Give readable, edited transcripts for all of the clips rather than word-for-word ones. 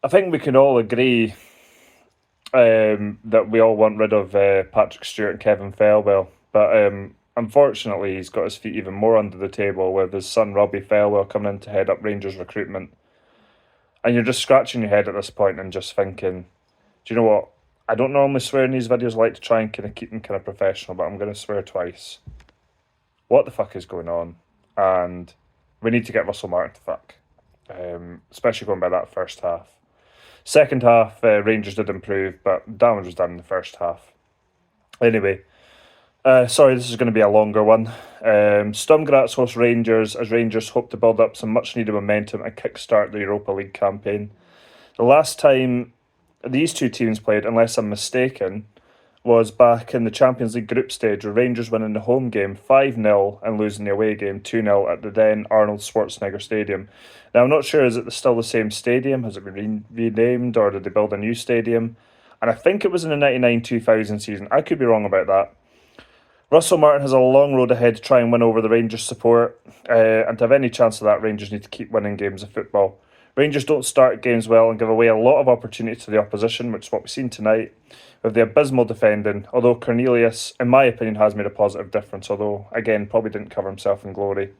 I think we can all agree that we all want rid of Patrick Stewart and Kevin Felwell, but unfortunately, he's got his feet even more under the table with his son Robbie Felwell coming in to head up Rangers recruitment. And you're just scratching your head at this point and just thinking, do you know what? I don't normally swear in these videos. I like to try and kind of keep them kind of professional, but I'm going to swear twice. What the fuck is going on? And we need to get Russell Martin to fuck, especially going by that first half. Second half, Rangers did improve, but damage was done in the first half. Anyway, sorry, this is going to be a longer one. Sturm Graz host Rangers as Rangers hope to build up some much needed momentum and kickstart the Europa League campaign. The last time these two teams played, unless I'm mistaken, was back in the Champions League group stage, where Rangers winning the home game 5-0 and losing the away game 2-0 at the then Arnold Schwarzenegger Stadium. Now, I'm not sure, is it still the same stadium? Has it been renamed, or did they build a new stadium? And I think it was in the 99-2000 season. I could be wrong about that. Russell Martin has a long road ahead to try and win over the Rangers support, and to have any chance of that, Rangers need to keep winning games of football. Rangers don't start games well and give away a lot of opportunity to the opposition, which is what we've seen tonight, with the abysmal defending, although Cornelius, in my opinion, has made a positive difference, although, again, probably didn't cover himself in glory.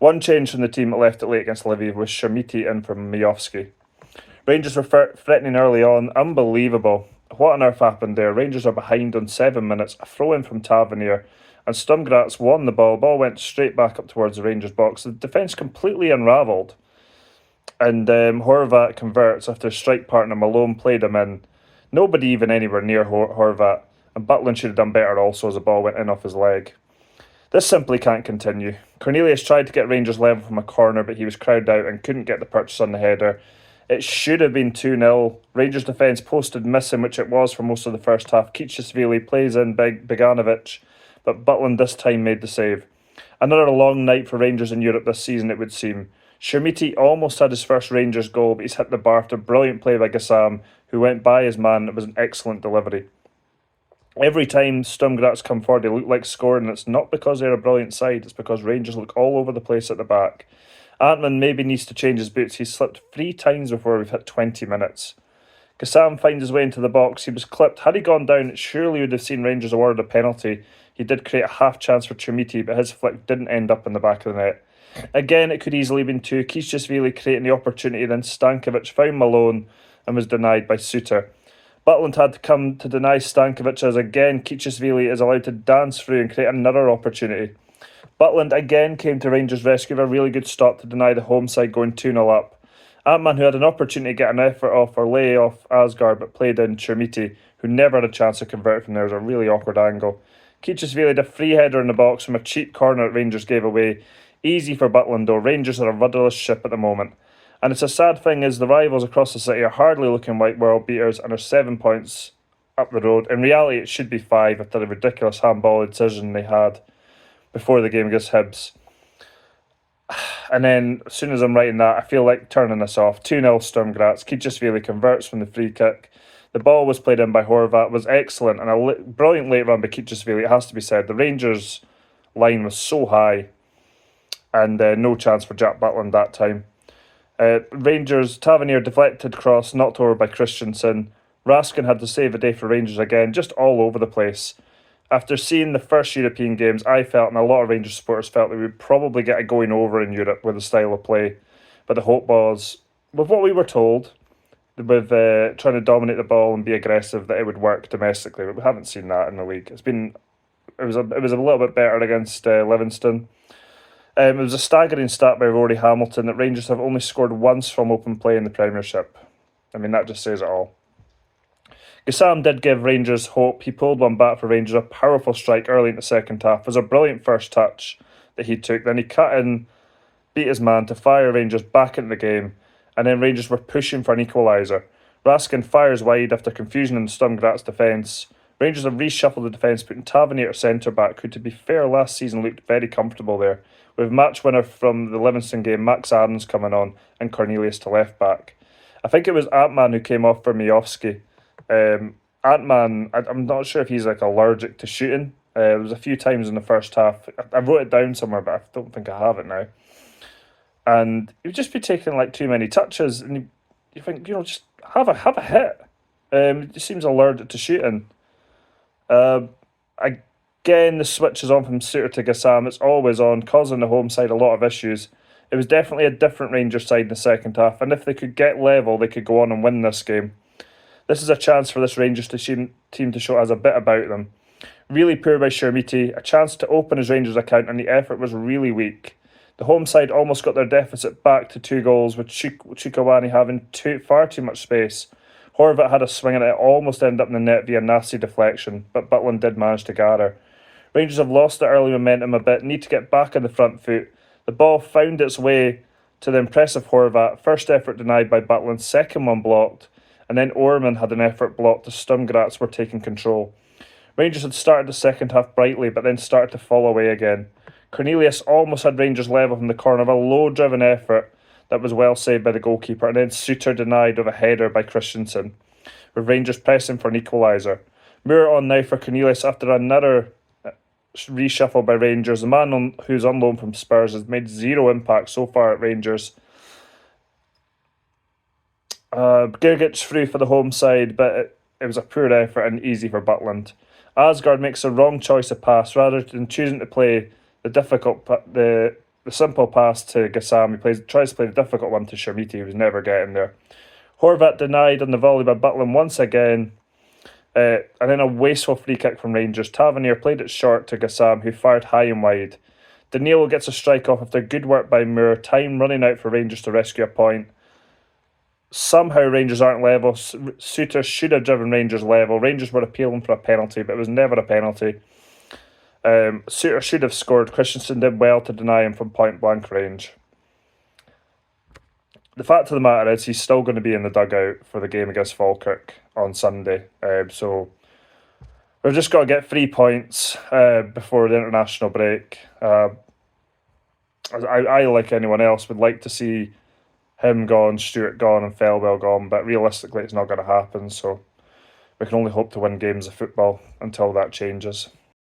One change from the team that left it late against Lviv was Shermiti in from Mijovski. Rangers were threatening early on, unbelievable. What on earth happened there? Rangers are behind on 7 minutes, a throw in from Tavernier, and Sturm Graz won the ball. Ball went straight back up towards the Rangers box. The defence completely unravelled, and Horvat converts after his strike partner Malone played him in. Nobody even anywhere near Horvat, and Butland should have done better also as the ball went in off his leg. This simply can't continue. Cornelius tried to get Rangers level from a corner, but he was crowded out and couldn't get the purchase on the header. It should have been 2-0. Rangers defence posted missing, which it was for most of the first half. Kichisvili plays in Beganovic, but Butland this time made the save. Another long night for Rangers in Europe this season, it would seem. Shermiti almost had his first Rangers goal, but he's hit the bar after a brilliant play by Gassam, who went by his man. It was an excellent delivery. Every time Sturm Graz come forward, they look like scoring, and it's not because they're a brilliant side, it's because Rangers look all over the place at the back. Antman maybe needs to change his boots. He's slipped 3 times before we've hit 20 minutes. Gassam finds his way into the box. He was clipped. Had he gone down, it surely would have seen Rangers awarded a penalty. He did create a half chance for Trimiti, but his flick didn't end up in the back of the net. Again, it could easily have been 2. Kishishvili creating the opportunity, then Stankovic found Malone and was denied by Suter. Butland had to come to deny Stankovic as again Kishishvili is allowed to dance through and create another opportunity. Butland again came to Rangers' rescue with a really good stop to deny the home side going 2-0 up. Antman, who had an opportunity to get an effort off or lay off Asgard, but played in Chermiti, who never had a chance to convert from there, was a really awkward angle. Kichisvili had a free header in the box from a cheap corner that Rangers gave away. Easy for Butland, though. Rangers are a rudderless ship at the moment. And it's a sad thing is the rivals across the city are hardly looking like world beaters and are 7 points up the road. In reality, it should be 5 after the ridiculous handball decision they had before the game against Hibs. And then, as soon as I'm writing that, I feel like turning this off. 2-0 Sturm Graz. Kichisvili converts from the free kick. The ball was played in by Horvat, was excellent, and a brilliant late run by Kichisvili, it has to be said. The Rangers line was so high, and no chance for Jack Butland that time. Rangers, Tavernier deflected cross, knocked over by Christensen. Raskin had to save a day for Rangers again, just all over the place. After seeing the first European games, I felt, and a lot of Rangers supporters felt, that we would probably get a going over in Europe with the style of play. But the hope was, with what we were told, with trying to dominate the ball and be aggressive, that it would work domestically. But we haven't seen that in the league. It was a little bit better against Livingston. It was a staggering stat by Rory Hamilton that Rangers have only scored once from open play in the Premiership. I mean, that just says it all. Gassam did give Rangers hope. He pulled one back for Rangers, a powerful strike early in the second half. It was a brilliant first touch that he took. Then he cut in, beat his man to fire Rangers back into the game, and then Rangers were pushing for an equaliser. Raskin fires wide after confusion in the Sturm Graz defence. Rangers have reshuffled the defence, putting Tavernier at centre-back, who, to be fair, last season looked very comfortable there, with match winner from the Livingston game, Max Adams, coming on, and Cornelius to left-back. I think it was Antman who came off for Mijovski. Antman, I'm not sure if he's like allergic to shooting. There was a few times in the first half. I wrote it down somewhere, but I don't think I have it now. And he would just be taking like too many touches, and you think, just have a hit. He seems allergic to shooting. Uh, Again, the switch is on from Suter to Gassam. It's always on, causing the home side a lot of issues. It was definitely a different Rangers side in the second half, and if they could get level, they could go on and win this game. This is a chance for this Rangers team to show us a bit about them. Really poor by Shermiti, a chance to open his Rangers account, and the effort was really weak. The home side almost got their deficit back to 2 goals, with Chikawani having far too much space. Horvat had a swing and it almost ended up in the net via nasty deflection, but Butland did manage to gather. Rangers have lost their early momentum a bit, need to get back on the front foot. The ball found its way to the impressive Horvat, first effort denied by Butland, second one blocked, and then Orman had an effort blocked as Sturm Graz were taking control. Rangers had started the second half brightly, but then started to fall away again. Cornelius almost had Rangers level from the corner of a low-driven effort that was well saved by the goalkeeper, and then Suter denied of a header by Christensen, with Rangers pressing for an equaliser. Moore on now for Cornelius after another reshuffle by Rangers. The man who's on loan from Spurs has made zero impact so far at Rangers. Gigic through for the home side, but it was a poor effort and easy for Butland. Asgard makes a wrong choice of pass rather than choosing to play the simple pass to Gassam. He tries to play the difficult one to Shermiti, who's never getting there. Horvat denied on the volley by Butland once again, and then a wasteful free kick from Rangers. Tavernier played it short to Gassam, who fired high and wide. Danilo gets a strike off after good work by Moore. Time running out for Rangers to rescue a point. Somehow Rangers aren't level. Suter should have driven Rangers level. Rangers were appealing for a penalty, but it was never a penalty. Suter should have scored. Christensen did well to deny him from point blank range. The fact of the matter is he's still going to be in the dugout for the game against Falkirk on Sunday. So we've just got to get 3 points before the international break. I, like anyone else, would like to see him gone, Stewart gone, and Felwell gone, but realistically it's not going to happen. So we can only hope to win games of football until that changes.